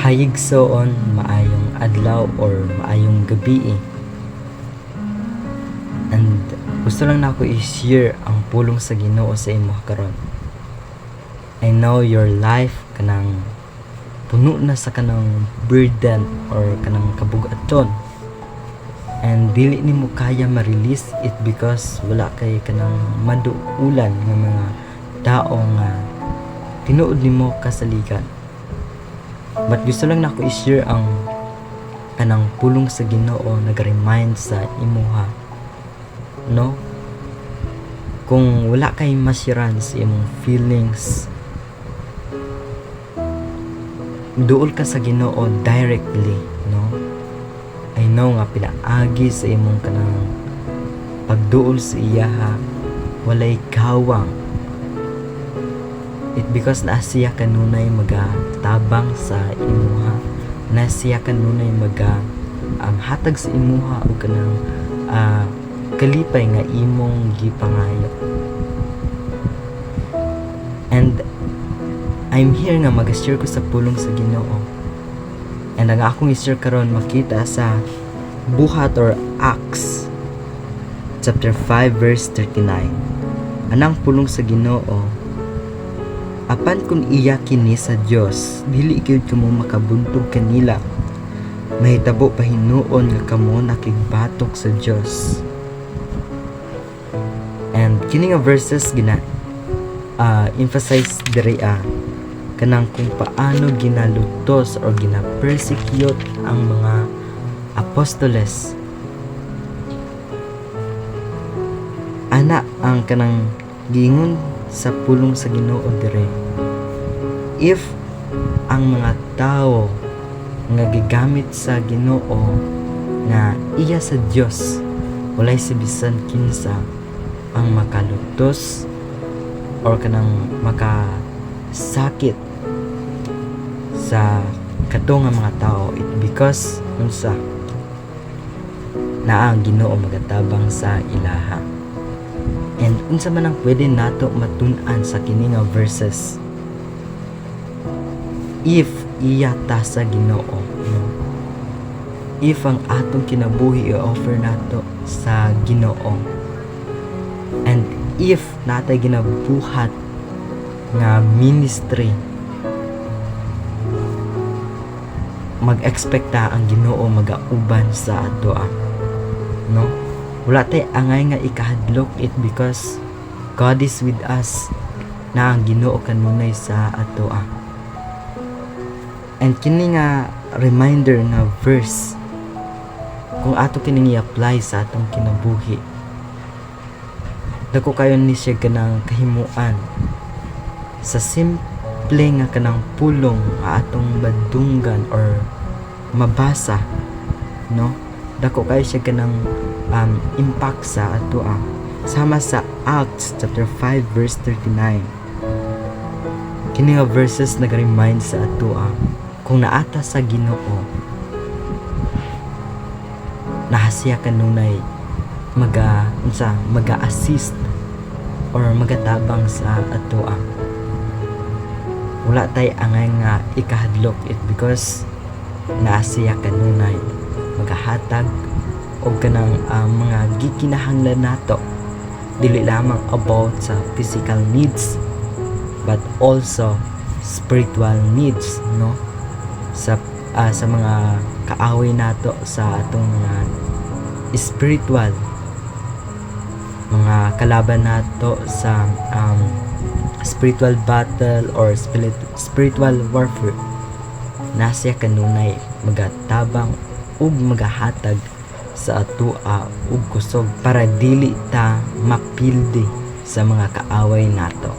Hayigsoon maayong adlaw or maayong gabi. And gusto lang nako i-share ang pulong sa Ginoo sa imo karon. I know your life kanang puno na sa kanang burden or kanang kabugaton. And dili nimo kaya ma-release it because wala kay kanang maduulan nga mga tao nga tinuod nimo kasaligan. But gusto lang nako i-share ang kanang pulong sa Ginoo nag-remind sa imuha, no? Kung wala kay masiran sa imong feelings, duol ka sa Ginoo directly, no? I know nga pinaagi sa imong kanang pagduol sa iya walay kawang. It because na siya kanunay magatabang sa imuha, na siya kanunay hatag sa imuha o kanang kalipay nga imong gipangayo. And I'm here nga mag-share ko sa pulong sa Ginoo. And ang akong i-share karon makita sa Buhat or Acts chapter 5 verse 39. Anang pulong sa Ginoo, apan kung iya kini sa Dios, dili gyud kamo makabuntog kanila. Mahitabo pahinuon nga kamo nakigbatok sa Dios. And kini nga verses emphasize diri kanang kung paano ginalutos or gina-persecute ang mga apostoles. Ana ang kanang giingon sa pulong sa Ginoo dire. If ang mga tao nga gigamit sa Ginoo nga iya sa Dios, walay si bisan kinsa ang makalutos or kanang makasakit sa kadto nga mga tao, it because unsa na ang Ginoo magatabang sa ilaha. And unsa man ang pwede nato matun-an sa kini nga verses, if iya ta sa Ginoo, no? If ang atong kinabuhi i-offer nato sa Ginoo, and if natay ginabuhat nga ministry, mag-expect ta ang Ginoo magauban sa ato, no? Wala tay angay nga ikahadlok, it because God is with us, na ang Ginoo kanunay sa ato. And kini nga reminder nga verse, kung ato kini i-apply sa atong kinabuhi, dako kayo ni siya kanang kahimuan sa simple nga kanang pulong nga atong madunggan or mabasa, no? Dako kayo siya kanang impact sa ato sama sa Acts chapter 5 verse 39. Kini nga verses nag-remind sa ato kung naata sa Ginoo, nahasiya kanunay maga-assist or magatabang sa ato. Wala tay angay nga ikahadlok, it because naasiya kanunay magahatag og kanang mga gikinahanglan nato, dili lamang about sa physical needs but also spiritual needs, no? Sa mga kaaway nato sa atong mga spiritual, mga kalaban nato sa spiritual battle or spiritual warfare, nasiya kanunay magatabang ug magahatag sa ato ug kusog para dili ta mapildi sa mga kaaway nato.